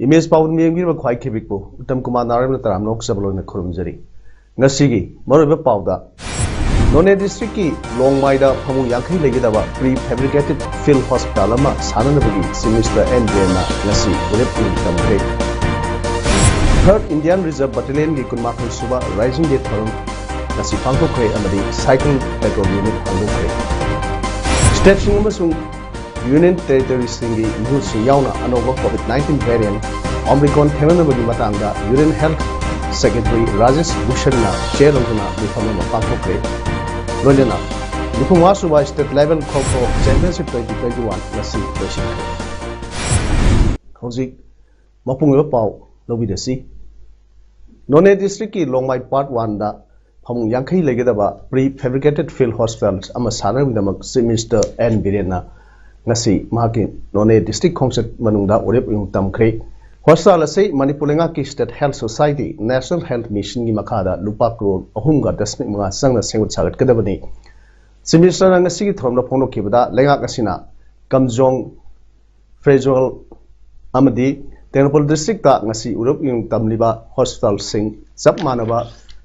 image pound मियंगी ब ख्वाइ खेबिकपो उत्तम कुमार नारायण तराम लोक सबलोन खुरुमजरी ngasiगी मरोबे पाउदा नोने डिस्ट्रिक्ट की लोंगमाइदा फमु यांखै लेगेदबा प्री फैब्रिकेटेड फील्ड हॉस्पिटल अमा साननबगी मिनिस्टर एन जेना ngasi उरेप तमखे थर्ड इंडियन रिजर्व बटालियन की कुनमाखै सुबा राइजिंग डे थरम ngasi पांगथोखै अमदि साइकिल पेट्रोल यूनिट पांगथोखै स्टेट सिंगमसुं यूनियन टेरिटरी सिंगी यूसी यावना अनोबा कोविड-19 वेरिएंट ओमिक्रॉन थेननबगी मतंगा union health secretary Rajesh Bhushan ना चेयर लौना मिफम मा पांगथोखै लोजना लिखुमा सुबा state level kho championship 2021 ngasi लोसिखै हौजिक मपुंगबा पाउ लौबिदसी नोने डिस्ट्रिक्ट की लोंगमाई पार्ट 1 दा फमु यांखै लेगेदबा प्री फैब्रिकेटेड फील्ड हॉस्पिटल्स अमा सानरमिदमक चीफ मिनिस्टर एन बिरेना ngasi mahaki none district khongset manungda orep yung tamkhre hostal asai manipur lenga ki state health society national health mission gi makhada lupa crore ahum ga dasmik mga sangna sengut sagat kadabani simistra ngasi gi thomna phongno kibada lenga kasina kamjong fragile amadi tenapol district ta ngasi urep yung tamliba hospital sing sab manaba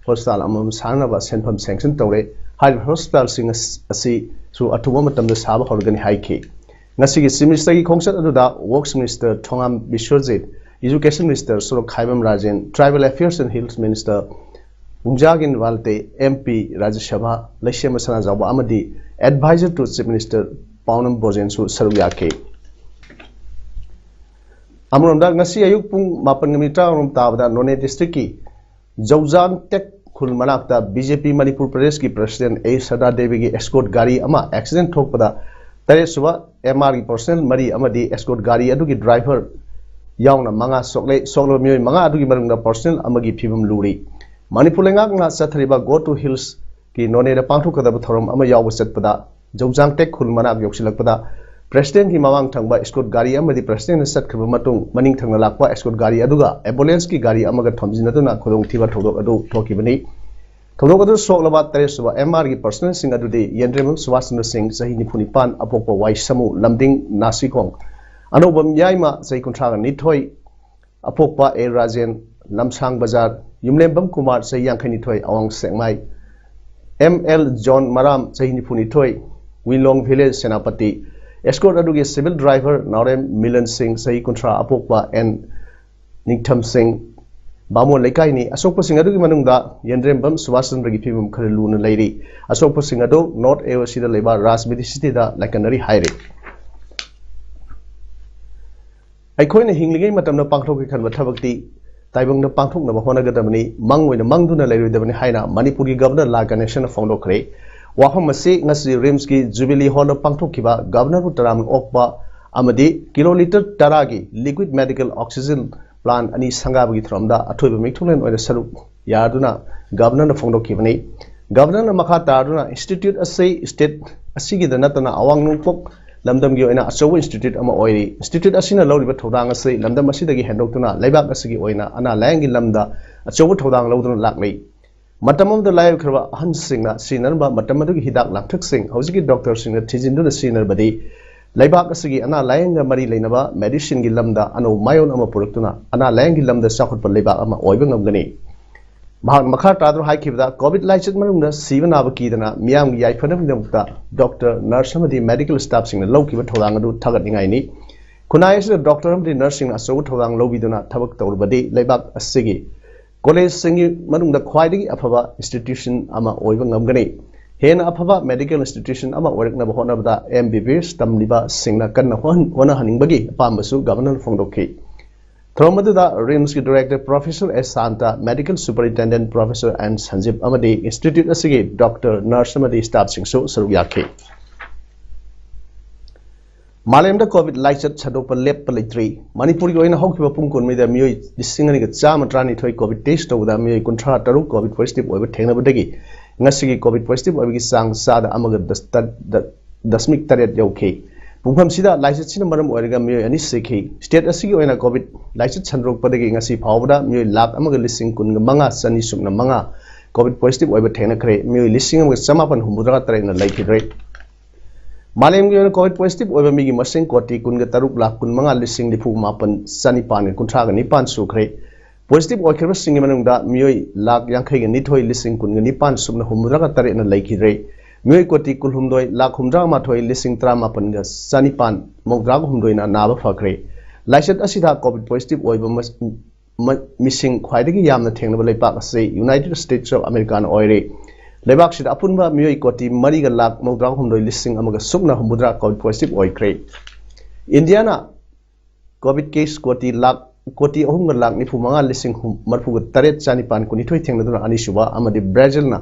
hospital amam sanaba senpham sanction tawre hai hospital sing asi su atuma matamda saba horgani haiki ngasi gi minister gi khongsat aduda works minister thongam biswajit education minister soro khaibam rajen tribal affairs and hills minister ungjagin walte mp rajya sabha laisema sana jawba amadi advisor to chief minister paunam bojen su saruyake amronda ngasi ayuk pung 8 rom tabada none district ki jawjang tek khul manakta bjp manipur pradesh ki president a sada devi gi escort gari ama accident thokpada tare suba mr की personal मरी अमदी escort गाड़ी अदुगी driver यावना मंगा सोकलो मियोय मंगा अदुगी मरुंगदा personal अमगी फिबम लुरी मणिपुर लेंगांगना सथरिबा गो टू हिल्स की नोने दा पांथुकदब थरम अमा याव चतपदा जौजांग टेक खुलमना योक्सिलकपदा प्रेसिडेंट की मवांग थंगबा एस्कॉर्ट गाड़ी अमदी प्रेसिडेंट सतखब मतुंग मनिंग थंगना लाकवा एस्कॉर्ट गाड़ी अदुगा एम्बुलेंस की गाड़ी अमगा थमजिनदुना खुदोंग थिबा थोदोक अदु थोकिबनी थोदोक अदु सोकलबा तरेसुबा एमआर की पर्सनल सिंग अदुदि यंद्रेम सुवासन सिंह सही निफुनिपान अपोप वाई समू लमदिंग नासिकोंग अनोबम याइमा सही कुंथ्राग निथोय अपोप ए राजेन लमसांग बाजार युमलेंबम कुमार सही यांखै निथोय अवंग सेंगमाई एमएल जॉन मराम सही निफुनिथोय विलोंग विलेज सेनापति एस्कॉर्ट अदुगे सिविल ड्राइवर नौरेम मिलन सिंह सही कुंथ्रा अपोप एन निथम सिंह बामो लेकाई नि असोप सिंह अदुगी मनुंगदा यंद्रेमबम सुवासचंद्र की फिबम खर लुन लैरी असोप सिंह अदो नॉर्थ एओसी दा लेबा राजमिदि सिटी दा लाइकनरी हाइरे अखोइना हिंगलिगै मतमना पांगथोक खनबा थबक्ति ताइबंगना पांगथोकना होनागदबनि मंगोइना मंगदुना लैरोइदबनि हाइना मणिपुर की गवर्नर ला गणेशन फोंदोखरे वाहम मसे ngasi रिम्स की जुबिली हॉल पांगथोकिबा गवर्नर तराम ओकबा अमदि किलोमीटर 10 की लिक्विड मेडिकल ऑक्सीजन प्लान अनि संगाबगी थ्रमदा अथोइब मिथुलेन ओइना सरुक यादुना गवर्नर फोंदोखिबनि गवर्नर मखा तारुना इंस्टीट्यूट असै स्टेट असिगी दनतना अवांग नुपक लमदमगी ओइना अचौ इंस्टीट्यूट अमा ओइरी इंस्टीट्यूट असिना लौरिबा थौदांग असै लमदम असिदगी हेंडोक्तुना लेबाक असिगी ओइना अना लायंगी लमदा अचौ थौदांग लौदुना लाक्लै मतममदा लायब खरबा अहनसिंगना सिनरबा मतमदुगी हिदाक लांथकसिंग हौजिगी डॉक्टर सिंगना थिजिनदुना सिनरबदी लेबाक असगी अना लायंग मरी लेनबा मेडिसिन की लमदा अनो मायोन अमा पुरक्तुना अना लायंग की लमदा साखुटप लेबाक अमा ओइब ngमगनी मखा तादर हाइखिबदा कोविड लाइचत मनुंगदा सीबनाब कीदना मियाम की याइफनमदमता डॉक्टर नर्स अमदी मेडिकल स्टाफ सिंगना लौकिबा थौदांग अदु थगतनिंगाइनी खुनाइस डॉक्टर अमदी नर्स सिंग असौ थौदांग लौबिदुना थबक तौरबदी लेबाक असगी कॉलेज सिंगी मनुंगदा ख्वाइदगी अफबा इंस्टीट्यूशन अमा ओइब ngमगनी हेन अफबा मेडिकल इंस्टीट्यूशन अमा ओरकनब होनबदा एमबीबीएस तमलिबा सिंगना कन्न होना हनिंगबगी पामबसु गवर्नर फोंदोखि थ्रोमदुदा रिम्स की director professor S Santa medical superintendent professor N Sanjeev अमदी इंस्टीट्यूट असगी डॉक्टर नर्स अमदी स्टाफ सिंगसु सरुक याखे मालेम कोविड लाइचत छदोप लेप लेट्री मणिपुर की हौखिबा पुंग कुनमेदा मियोय लिसिंग अनिगा चाम ट्रानिथोय कोविड टेस्ट तौदा मियोय कुंथ्रा तरुक कोविड पॉजिटिव ओइबा थेंगनबदगी ngasi कोविड पॉजिटिव ओइबगी सांग सादा अमगा दशमिक तरेट यौखे पुंगफम सिदा लाइचत सिना मरम ओइरगा मियोय अनि सेखे स्टेट असिगी ओइना कोविड लाइचत छनरोकपदगी ngasi फावदा मियोय लाख अमगा लिसिंग कुनगा मंगा सनी सुमना मंगा कोविड पॉजिटिव ओइबा थेंगनखरे मियोय लिसिंग अमगा समापन हुमुदरा तरेना लाइखिद्रे मालेम की कोविड पॉजिटिव ओइबा मिगी मसिंग कोटी कुनगा तरुक लाख कुन मंगा लिसिंग निफु मापन सनिपान कुंथ्रागा निपान सुखरे पॉजिटिव ओइखरबा सिंगी मनंगदा मियोय लाख यांखैगा निथोय लिसिंग कुनगा निपान सुमना हुमुदरागा तरेना लाइखिद्रे मियोय कोटी कुलहुमदोय लाख हुमद्रा माथोय लिसिंग त्रा मापन गा सनिपान मौद्राग हुमदोयना नाबा फखरे लाइचत असिदा कोविड पॉजिटिव ओइबा मिसिंग ख्वाइदगी यामना थेंगनबा लेपाक असे यूनाइटेड स्टेट्स ऑफ अमेरिका ओइरे लेबाक सिदा अपुनबा मियोय कोटी मरीगा लाख मौद्रा हुमदोय लिसिंग अमगा सुकना हुमद्रा कोविड पॉजिटिव ओइक्रे इंडियाना कोविड केस कोटी लाख कोटी अहुमगा लाख निफु मंगा लिसिंग मरफुगा तरेट चानिपान कुनिथोय थेंगनदुना अनिसुबा अमदि ब्राजिलना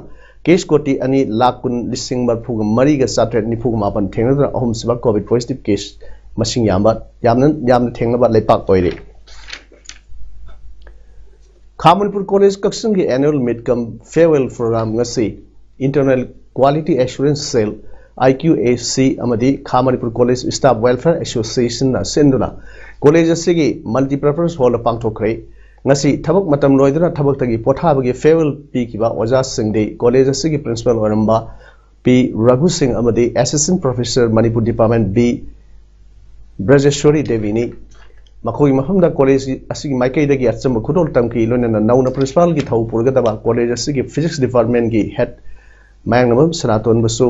केस कोटी अनि लाख कुन लिसिंग मरफुगा मरीगा साट्रेट निफुगा मापन थेंगनदुना अहुमसिबा कोविड पॉजिटिव केस मसिंग यामना थेंगनबा लेपाक ओइरे खामनपुर कॉलेज कक्सन की एनुअल मिडकम farewell programme ngasi internal quality assurance cell IQAC अमदी Khamnapur college staff welfare association ना सेंदुना कॉलेज असिगी मल्टीपर्पज हॉल पांगथोखरे ngasi थबक मतम लोइदना थबक तगी पोथाबगी फेयरवेल पीकिबा ओजा सिंगदे कॉलेज असिगी प्रिंसिपल ओरंबा पी रघु सिंह अमदी assistant professor Manipur department B Brajeshwari देवीनी मखोई मफमदा कॉलेज असिगी माइकैदगी अचम खुदोल तमकी लोनना नौना प्रिंसिपल की थौ पुरगदबा कॉलेज असिगी फिजिक्स डिपार्टमेंट की हेड मायंगनम सनातन बसु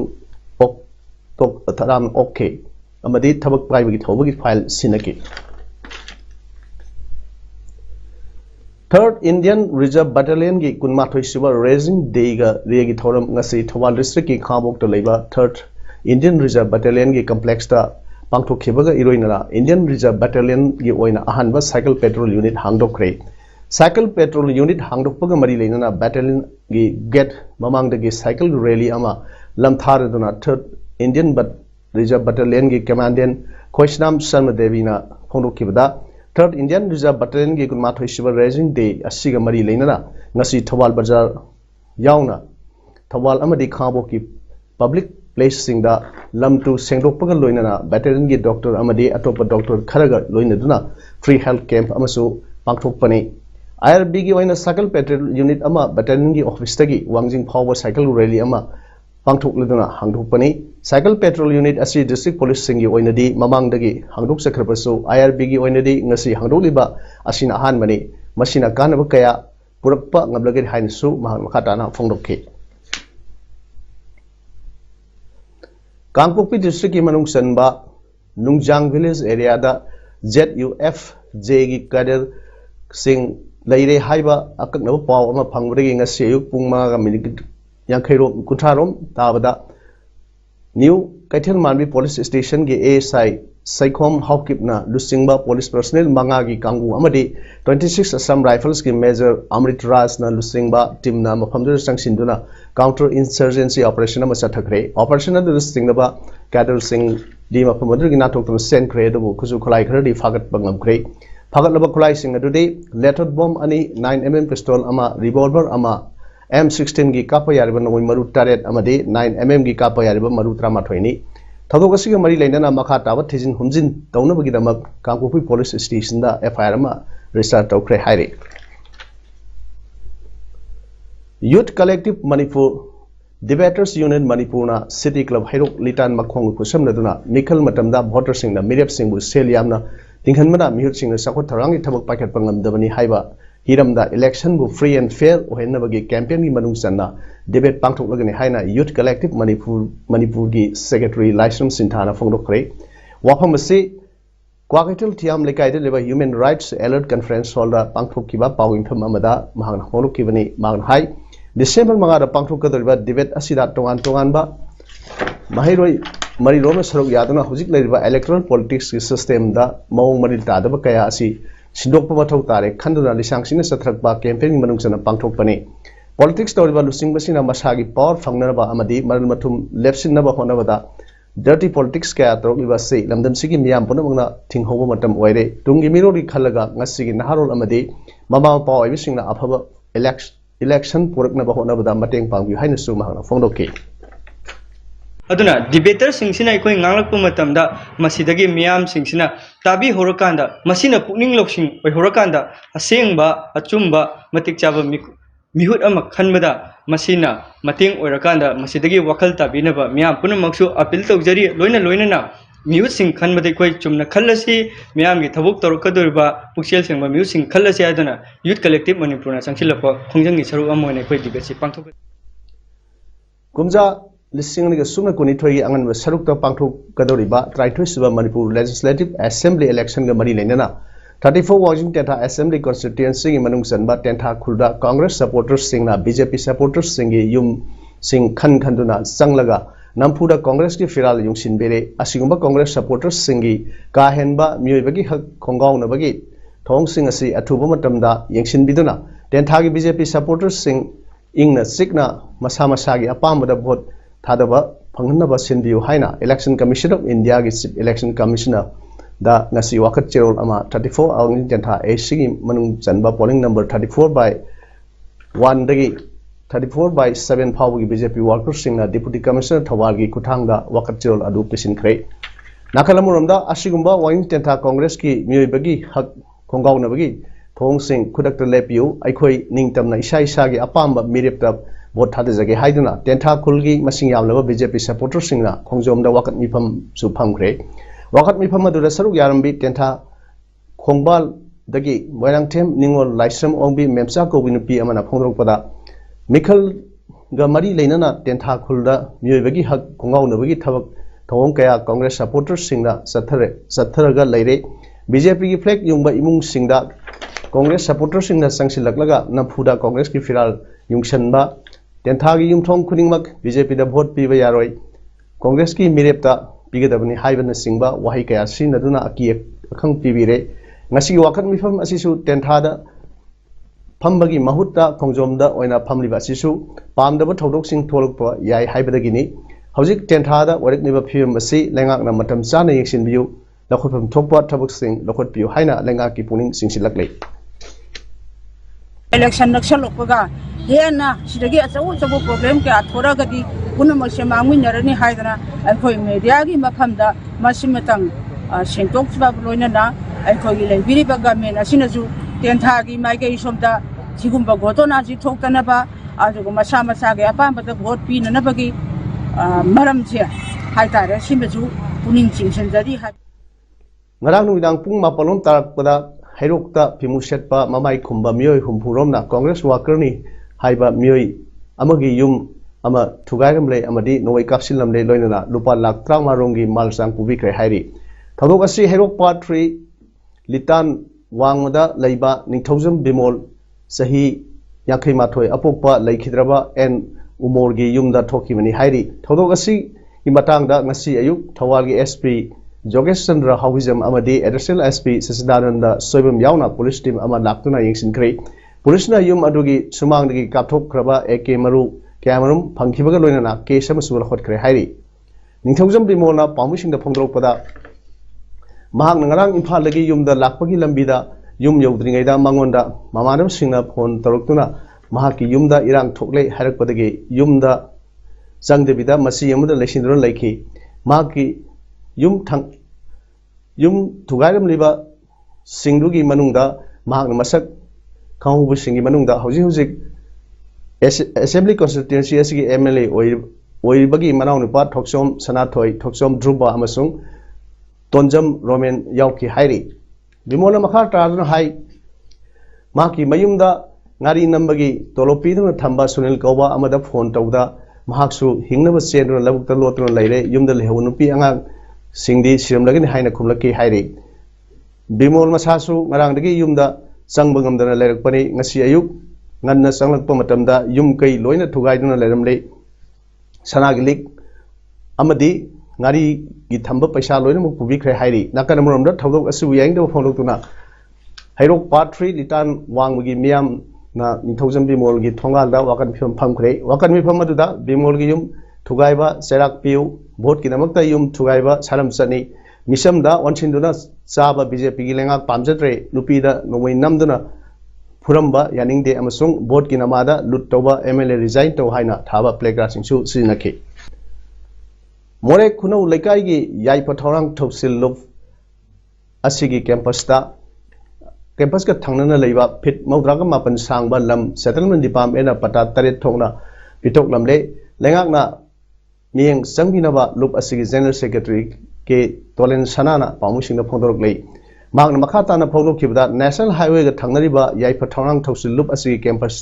ओक तोक थराम ओके अमदी थबक पाइबगी थौबगी फाइल सिनकी थर्ड इंडियन रिजर्व बटालियन की कुनमाथोई सुबा रेजिंग डे गा रेगी थौरम ngasi थौबाल डिस्ट्रिक्ट की खामोक तो लेबा थर्ड इंडियन रिजर्व बटालियन की कॉम्प्लेक्स ता पांगथोखिबगा इरोइनरा इंडियन रिजर्व बटालियन की ओइना अहानबा साइकिल पेट्रोल यूनिट हांगदोखरे साइकिल पेट्रोल यूनिट हांगदोखपगा मरी लेना बटालियन की गेट ममांगदगी साइकिल रैली अमा लमथारदुना थर्ड इंडियन रिजर्व बटालियन की कमांडेंट खोइसनाम शर्मा देवीना फोंदोखिबदा थर्ड इंडियन रिजर्व बटालियन की कुनमाथोई सुबा रेजिंग डे असिगा मरी लेना ngasi थौबाल बाजार यावना थौबाल अमदी खाबो की पब्लिक प्लेस सिंगदा लमटू सेंगदोकपगा लोइना बटालियन की डॉक्टर अमदी अटोप डॉक्टर खरगा लोइनदुना फ्री हेल्थ कैंप अमसु पांगथोकपने IRB की ओइना साइकिल पेट्रोल यूनिट अमा बटालियन की ऑफिस तगी वांगजिंग फावबा साइकिल रैली अमा पांगथोकलदुना हांगदोकपने साइकिल पेट्रोल यूनिट असि डिस्ट्रिक्ट पुलिस सिंगी ओइनदी ममांगदगी हांगदोक सखरबसु IRB की ओइनदी ngasi हांगदोकलिबा असिना अहानबने मसिना कानब कया पुरप्पा ngabलगे हाइनसु महान मखाताना फोंदोकखे कांगपोकपी डिस्ट्रिक्ट की मनुंग सनबा नुंगजांग विलेज एरिया दा ZUF जे की कैडर सिंह लेरे हाइबा अकनब पाव अमा फंगबदगी ngasi अयुक पुंग 5 मिनिट यांखैरो कुथारोम ताबदा new Keithelmanbi police station के ASI सैखोम हाउकिपना लुसिंगबा पुलिस पर्सनल मंगा की कांगू अमदी 26 असम राइफल्स की मेजर अमृत राज ना लुसिंगबा टीम ना मफमदर संगसिंदुना काउंटर इंसर्जेंसी ऑपरेशन अमा चथखरे ऑपरेशन अदु सिंगबा कैडर सिंह दी मफमदर की नाथोक सेन क्रे दबु खुजु खलाई खरदी फागत बंगमखरे फागत खलाई सिंग अदुदे लेटर बॉम्ब अनि 9mm पिस्तौल अमा रिवॉल्वर अमा M16 की काप यारिबा नोई मरु तारेट अमदे 9mm की काप यारिबा मरु 38 थदोक असिगा मरी लेना मखा ताब थिजिन हुमजिन तौनबगिदमक कांगपोकपी पुलिस स्टेशन दा FIR अमा रजिस्टर तौखरे हाइरे youth collective Manipur debaters union मणिपुरना सिटी क्लब हैरोक लिटान मखोंग खुसमनदुना मिखल मतमदा वोटर सिंगना मिरेप सिंगबु सेल यामना तिंगहनमना मिहुत सिंगना साखोत थरांगी थबक पाकेट पंगमदबनी हाइबा हिरमदा इलेक्शन बु फ्री एंड फेयर ओहेनबगी कैंपेन की मनुंग सन्ना डिबेट पांगथोकलगनि हाइना यूथ कलेक्टिव मणिपुर की सेक्रेटरी लाइसम सिंथाना फोंदोखरे वाफम असे क्वाकैथल थियाम लेकाइदे लेबा human rights alert conference hall दा पांगथोकिबा पाविंफम अमदा महांग फोंदोकिबनि मांग हाइ डिसेंबर 5 दा पांगथोकदरिबा डिबेट असिदा तोंगान तोंगानबा माहिरोय मरी रोम सरक यादना हुजिक लेरिबा इलेक्टोरल पॉलिटिक्स की सिस्टम दा मौंग मरिल तादबा कया असि सिंदोकप मथौ तारे खंदुना लिसांगसिना सथरकबा कैंपेन मनुंगसना पांगथोकपने पॉलिटिक्स तौरिबा लुसिंगबसिना मसागी पावर फंगनबा अमदी मरल मथुम लेप्सिनबा होनबदा dirty politics kaya torokliba se lamdam sigi miyam punamangna thinghoba matam oire tungi mirori khalaga ngasigi naharol amadi mama pa oibisingna afaba election purakna ba honabada mateng pangbi haina su mahana phongdoki aduna debater singsina ikoi nganglakpa matamda masidagi miyam singsina tabi horakanda masina pukning loksing oi horakanda asengba achumba matik chaba mihut ama khanbada masina mating oirakanda masidagi wakhal tabinaba miyam punamaksu appeal tawjari loina mihut sing khanbada ikoi chumna khallasi miyam gi thabuk torokadoriba puksel sengba mihut sing khallasi aduna youth collective manipurna sangsilapa khongjang gi saru amoine ikoi debate pangthok kumja listing ni sumna kuni thoi angan sarukta pangthok kadoriba traithoi suba manipur legislative assembly election ga mari lenana 34 Washington Tentha Assembly constituency gi manung sanba Tentha khulda Congress supporters singna BJP supporters singi yum sing khanduna sanglaga nampuda Congress ki firal yungsin bere asigumba Congress supporters singi ka henba miyoi hak khongaw na bagi thong sing asi athuba matamda yengsin biduna Tentha gi BJP supporters sing ingna sikna masa gi apambada vote thadaba phanghnaba sinbiu haina Election Commission of India gi Chief Election Commissioner da ngasi wakat cherol ama 34 awng Tentha AC gi manung chanba polling number 34 by 1 dagi 34 by 7 phawgi BJP workers singna Deputy Commissioner Thawal gi kuthangda wakat cherol adu pisin khre nakalamuramda asigumba Wang Tentha Congress ki miyoi bagi hak khongaw na bagi thong sing khudakta lepiu aikhoi ningtamna isa gi apamba mirepta vote thade jage haiduna Tentha khulgi masing yamlaba BJP supporters singna khongjomda wakat mifam su phamkhre wakat mifam adura saruk yarambi Tentha khongbal dagi moirangthem ningol laisram ongbi memsa kobi nupi amana phongdrokpada mikhal ga mari leinana Tentha khulda miyoi hak khongaw nabagi thabak thong kaya Congress supporters singna satharaga leire BJP gi flag yungba imung singda Congress supporters singna sangsilaklaga nampuda Congress ki firal yungsanba Tentha gi yumthong khuningmak BJP da vote piba yaroi Congress ki mirepta pigadabani haibana singba wahi kaya sinaduna akiye akhang pibire ngasi wakat mifam asisu Tentha da phambagi mahutta khongjomda oina phamliba asisu pamdaba thodok sing tholokpa yai haibadagini hojik Tentha da warekniba phim asi lengakna matam chana yeksinbiu lakhotpam thokpa thabak sing lakhotpiu haina lengaki puning singsilaklei election naksalokpaga hena sidagi achau problem ka thoragadi punama semangminarani haidana aikhoi media gi mafamda masimatang sentok ba loinana aikhoi leibiri ba government asinaju Tentha gi maigai somda sigumba godona ji thoktana ba ajugo masa ge apambada vote pinana bagi maramje haitare simaju puning chingsanjari ha ngarang nungdang pung mapalom tarakpada hairokta phimusetpa mamai khumba miyoi humphuromna Congress worker ni haiba miyoi amagi yum ama thugairam le amadi noi kapsilam le loinana lupa lakh 30 rongi malsang pubikre hairi thodok asi hairok part 3 litan wangmada leiba ningthaujam bimol sahi yakhai mathoi apokpa leikhidraba en umorgi yumda thokimani hairi thodok asi ki matangda ngasi ayuk Thawalgi SP Jogesh Chandra Hawizam amadi Additional SP Sasidananda Soibam yauna police team ama laktuna yengsinkhre police na yum adugi sumangdagi kapthok kraba AK maru kamarum phangkhibaga loinana case ama subal khotkre hairi ningthaujam bimolna pamusingda phongdrokpada mahak ngarang imphal lagi yumda lakpagi lambida yum yodringaida mangonda mamanam singna phone taroktuna mahaki yumda irang thokle harakpadagi yumda jangdebida masi yamuda leisindron laiki mahaki yum thugairam liba singdugi manungda mahak masak khanghubu singi manungda hojik assembly constituency asigi MLA oibagi manau nupa thoksom sanathoi thoksom dhruba amasung tonjam roman yauki hairi bimola makha tarana hai maki mayumda ngari nambagi tolopi duna thamba Sunil Kauba amada phone tawda mahaksu hingnaba chendra labukta lotron leire yumda lehu nupi angang singdi siramlagini haina khumlaki hairi bimol masasu ngarangdagi yumda changbangam leirakpani ngasi ayuk nganna changlakpa matamda yum kai loina thugaiduna leiramle sanagilik amadi ngari gi thamba paisa loina mu pubikhre hairi nakanamuramda thodok asu yaingda phondoktuna hairok part 3 litan wanggi miyam na ningthaujam bimol gi thongalda wakan phim phamkhre wakan mi pham aduda bimol gi yum thugaiba cherak piu vote ki namakta yum thugaiba saram chani misam da onchinduna chaba BJP gi lenga pamjatre nupi da nomoi namduna फुरम्बा यानिंगदे अमसुंग board की नमादा लुट तौबा MLA resign तौ हाइना थाबा playground सिंसु सिनखि मोरे खुनौ लेकाई गी याइपा थौरांग थौसिल लुप असिगी कैंपस का थांगना लेबा फिट मौद्राग मापन सांगबा लम सेटलमेंट डिपार्टमेंट पता तरेट थोंगना पिथोक लमले लेंगाकना मियंग संगिनबा लुप असिगी जनरल सेक्रेटरी के तोलेन सनाना पामुसिंग फोंदोरक लई मांगना मखाताना फोंदोखिबदा नेशनल हाईवे का थांगनरिबा याइपा थौरांग थौसिल लुप असिगी कैंपस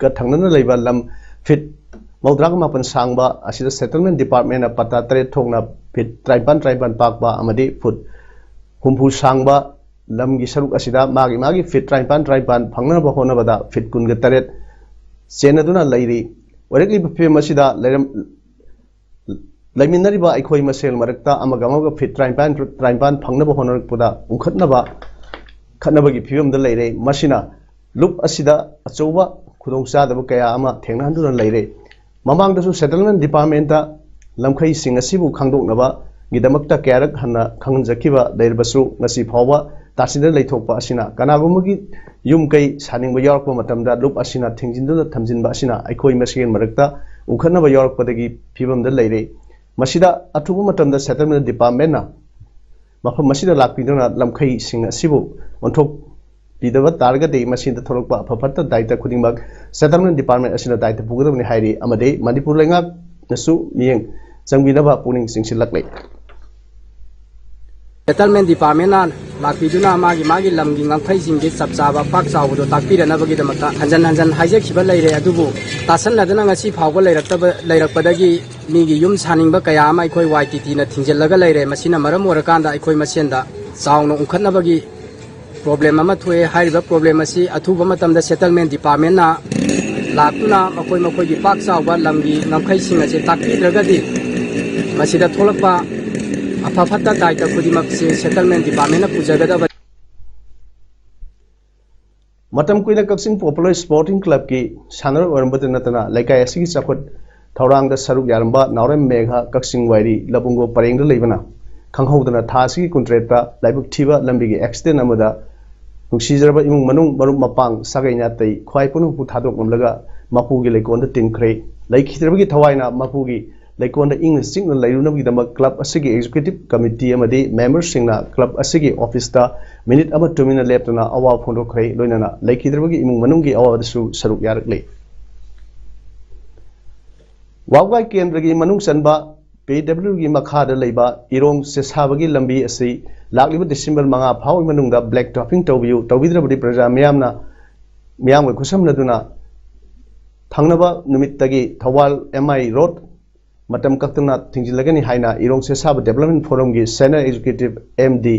का थांगना लेबा लम फिट मौद्राग मापन सांगबा असिदा सेटलमेंट डिपार्टमेंट पता तरेट थोंगना फिट ट्राइबन पाकबा अमदि फुट हुम्फु सांगबा लम की सरुक असिदा मागी फिट ट्राइपान फंगनबा होनबदा फिट कुनगा तरेट चेनदुना लैरी ओरेकि फिल्म असिदा लैमिनरिबा अखोई मसेल मरक्ता अमगमगा फिट ट्राइपान फंगनबा होनरकपदा उखतनबा खतनबगी फिल्मदा लैरे मसिना लुप असिदा अचौबा खुदोंग चादब कया अमा थेंगनाहंदुना लैरे ममांगदसु सेटलमेंट डिपार्टमेंट लमखै सिंग असिबु खांदोकनबा गिदमक्ता कयारक हन्ना खंगनजखिबा दैरबसु ngasi phawba तासिदा लैथोकपा असिना कनागुमगी युम कै सानिंगबा यारकपा मतमदा लुप असिना थेंजिनदुना थमजिनबा असिना अखोई मसेन मरक्ता उखनबा यारकपदगी फिबमदा लैरे मसिदा अथुबा मतमदा सेटलमेंट डिपार्टमेंट मफम मसिदा लाकपिदुना लमखै सिंग असिबु ओंथोक पिदबा तारगदे मसिदा थोरकपा अफफत दायित्व खुदिंगमक सेटलमेंट डिपार्टमेंट असिना दायित्व पुगदबनि हाइरि अमदे मणिपुर लेंगाक नसु मियंग जंगबिनबा पुनिंग सिंगसिलकले सेटलमेंट डिपार्टमेंट लापीदुना मागी लमगी ngangphaisingi chapchaba pak chawdo takpiranabagi damata hanjan haijekhiba leire adubu tasanladuna ngasi phawba leirakpadagi migi yum saningba kaya ama ikoi YTT na thingjellaga leire masina maram orakanda ikoi masenda chawno unkhatnabagi problem ama thue hairiba problem asi athuba matamda settlement department na lakuna makoi gi pak chawba lamgi ngangphaising ase takpidragadi masida tholakpa अफाफता दायित्व खुदिमक से settlement department पुजगदब मतम कुइना Kakching popular sporting club की Sanar ओरंबद नतना लेकाय असिगी चखुट थौरांग the सरुक यारंबा नावरम Megha Kakching वाइरी लबुंगो परेंग the लेबना खंगहौदना थासिगी कुंट्रेटा लाइबुक थिबा लंबिगी accident अमदा नुक्सीजरबा इमुंग मनुंग मरुप मपांग सागैना तै ख्वाइ पुनु पु थादोक नमलगा मपुगी लेकोन the तिनख्रे लैखिद्रबगी थवाइना मपुगी लेकोन the इंग सिंग लैरुनबगी दम क्लब असिगी एग्जीक्यूटिव कमिटी अमदि मेंबर सिंगना क्लब असिगी ऑफिस दा मिनिट अमा 2 मिनट लेपतना अवा फोंदोखरै लोइनाना लैखिद्रबगी इमुंग मनुंगी अवादसु सरुक यारकले वागवाई केंद्र की मनुंग चनबा PW की मखाद लेबा इरोंग सेसाबगी लंबी असि लाकलिबा डिसेंबर 5 फाउ मनुंगदा ब्लैक टॉपिंग तौबियु तौबिद्रबदी प्रजा मियाम खुसमनदुना थांगनबा नुमित्तगी थवाल MI रोड मतम कक्तना थिंजिलगनी हाइना इरोंग सेसाब डेवलपमेंट फोरम की सीनियर एग्जीक्यूटिव MD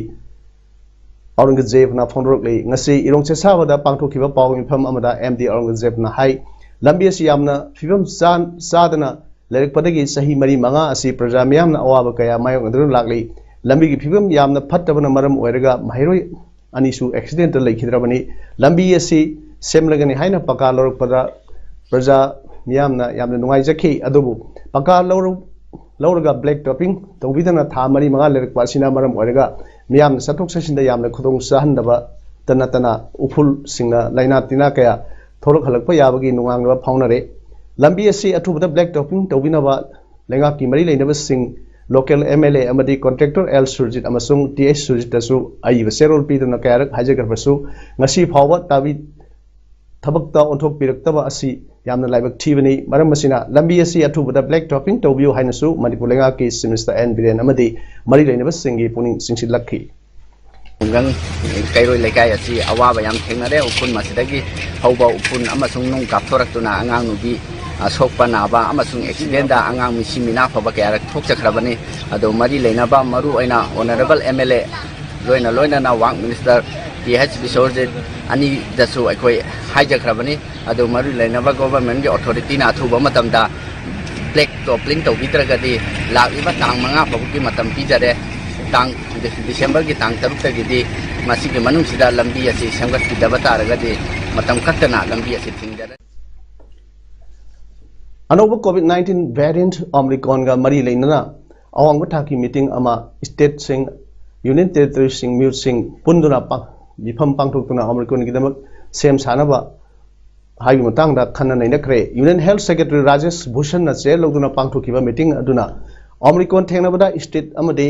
औरंगजेब ना फोंदोरकले ngasi इरोंग सेसाबदा पांथोखिबा पाउ मिफम अमदा MD औरंगजेब ना हाई लंबी असि यामना फिबम सादना लेरक पदगी सही मरी मंगा असि प्रजा मियामना अवाब कया मायोंग अदरु लागले लंबी की फिबम यामना फत्तबना मरम ओइरगा माहिरोय अनिसु एक्सीडेंट लेखिद्रबनी लंबी असि सेमलगनी हाइना पका लौरकपदा प्रजा मियामना यामना नुंगाइजखि अदुबु पका लौरगा ब्लैक टॉपिंग तौबिदना था मरी मंगा लेरक पासिना मरम ओइरगा मियामना सतोक ससिंदा यामना खुदोंग साहनदबा तना उफुल सिंगना लाइना तिना कया थोरक हलकपा याबगी नुंगांगबा फाउनरे लंबी असि अथुबदा ब्लैक टॉपिंग तौबिनबा लेंगा की मरी लेनबा सिंग लोकल MLA अमदी कॉन्ट्रैक्टर एल सुरजित अमसुंग TH सुरजितसु आइबा सेरोल पीदना कयारक हाइजगरबसु ngasi फावबा ताबी थबकता ओंथोक पिरक्तबा असि यामना लाइबक थीबनी मरम मसिना लंबी असि अथुबदा ब्लैक टॉपिंग तौबियु हाइनसु मणिपुर लेंगा की मिनिस्टर N बिरेन अमदी मरी लेनबा सिंगी पुनिंग सिंसिलखि उंगंग कैरोय लेकाय असि अवाबा याम थेंगनरे उफुन मसिदगी हौबा उफुन अमसुंग नुंग कापथोरक्तुना अंगांग नुबी सोकपा नाबा अमसुंग एक्सीडेंट दा अंगांग मिसिमिना फबा कयारक थोकचखरबनी अदो मरी लेनबा मरु ओइना ऑनरेबल MLA लोइना वांग मिनिस्टर TH बिसोरजित अनि दसु अखोय हाइजखरबनी अदो मरु लेनबा गवर्नमेंट की अथॉरिटी ना अथुबा मतमदा ब्लैक टॉपिंग तौबिद्रगदी लागिबा तांग मंगा फबुकी मतम पिजरे तांग दिसंबर की तांग 3 तगदी मसिगे मनुसिदा लंबी असि संगठितबा तारगदी मतम कत्तना लंबी असि थिंगदरे अनोब COVID-19 वेरिएंट ओमिक्रॉन का मरी लेना awang thaki meeting ama state sing union territory sing mute sing punduna bifam pangthok tuna American gidamak sem sanaba hai matang da khana nei nakre union health secretary Rajesh Bhushan na chair logduna pangthokiba meeting aduna American thengnabada state amade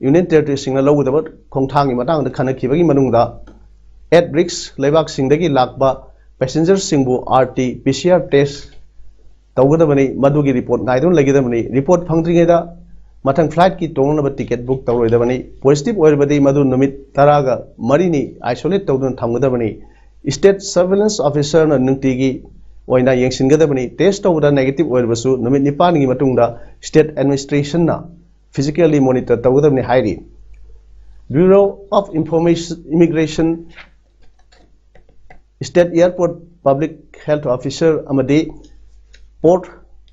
union territory sing na logudaba khongthang gi matang da khana khibagi manungda at risk lebak singdagi lakba passenger singbu RT PCR test tawgadabani madugi report naidon lagidabani report phangdringeda mathang flight ki tongnaba ticket book tawroidabani positive oirbadi madu numit taraga marini isolate tawdun thamgadabani state surveillance officer na nungtigi oina yengsingadabani test tawda negative oirbasu numit nipan gi matungda state administration na physically monitor tawgadabani hairi Bureau of Immigration State Airport Public Health Officer amadi Port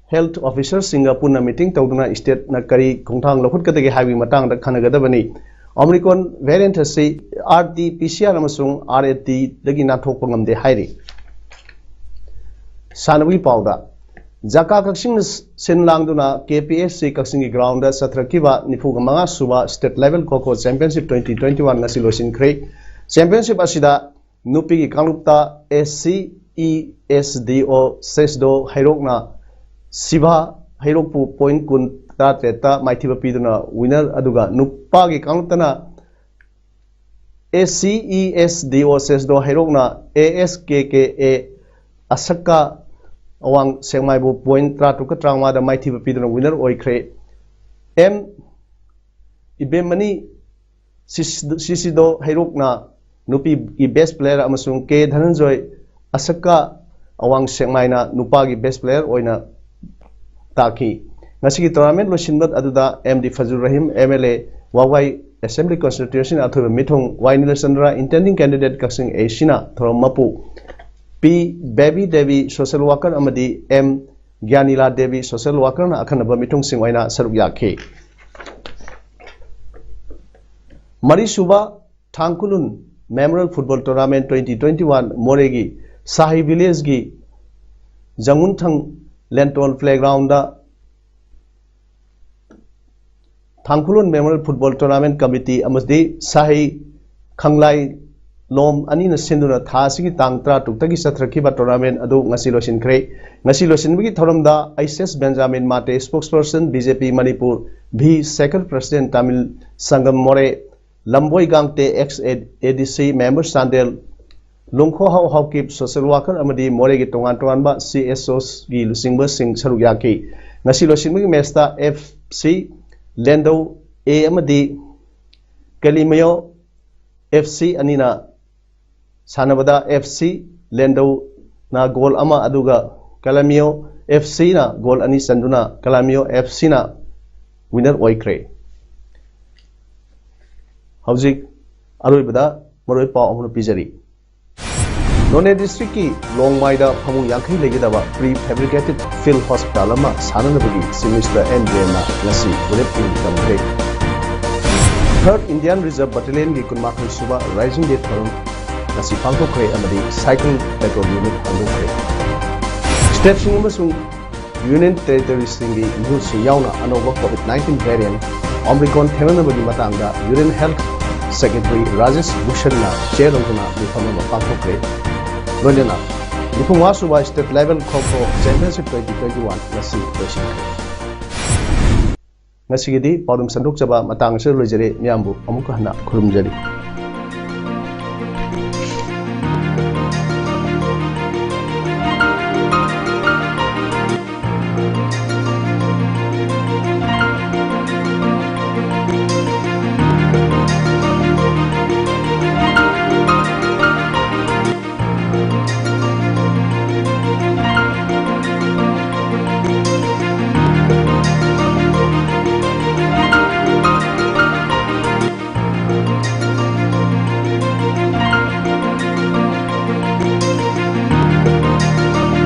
Health Officer Singapore na meeting tawduna state na kari khongthang lokhut kadagi haibi matang da khanagadabani Omicron variant asi RT PCR amasung RAT dagi na thokpa ngamde hairi Sanwi Pauda Jaka Kaksing Sinlangduna KPSC Kaksing ground da satrakiba nifugamanga suba state level Kho Championship 2021 ngasi losin khrei championship asida nupi ki kanglupta SCESDO sesdo hairokna siba hairokpu point kun ta treta maithiba piduna winner aduga nupa ki kangluptana SCESDO sesdo hairokna ASKKA asaka awang sengmaibu point tra tuka trangma da maithiba piduna winner oikre M ibemani sisido hairokna nupi ki best player amasung K Dhananjoy asaka awang sengmaina nupa ki best player oina taki ngasi ki tournament losinbat aduda MD Fazul Rahim MLA Wawai Assembly Constitution athoba mithong Wainila Chandra intending candidate kaksing Asina thorom mapu P Baby Devi social worker amadi M Gyanila Devi social worker na akhanaba mithong sing oina saruk yakhe Mari Suba Thangkulun Memorial Football Tournament 2021 Moregi Sahi Village gi Jangunthang Lentol Playground da Thangkulun Memorial Football Tournament Committee amasdi Sahi Khanglai Lom anina sinduna thasigi tangtra tuktagi sathrakiba tournament adu ngasi losin khrei ngasi losin bigi thoramda ISS Benjamin Mate spokesperson BJP Manipur V second president Tamil Sangam More Lamboi Gangte ex-ADC member Sandel Lungkho Hau Haukip social worker amadi More gi tongan tonganba CSOs gi lusingba sing saruk yaki ngasi losinbagi mesta FC Lendo A amadi Kalimayo FC anina sanabada FC Lendo na goal ama aduga Kalamio FC na goal ani sanduna Kalamio FC na winner oikre Hauzik Aroibada Maroi Pau Amunu Pijari None district ki Longmaida Phamung Yankhai legidaba prefabricated field hospital ama sananabagi semester NDM na ngasi bullet in kamre 3rd Indian Reserve Battalion gi kunmakhai suba rising day forum ngasi pangthokre amadi cycle patrol unit pangthokre state sing amasung union territory singi new yauna anoba COVID-19 variant Omicron thenganabagi matangda Union Health Secretary Rajesh Bhushan na chair loguna mifamama pangthokre loinana nipungwa suba state level Kho Championship 2021 ngasi loisikre ngasi gidi paudum sanduk chaba matang se loijare miyambu amuka hana khurumjari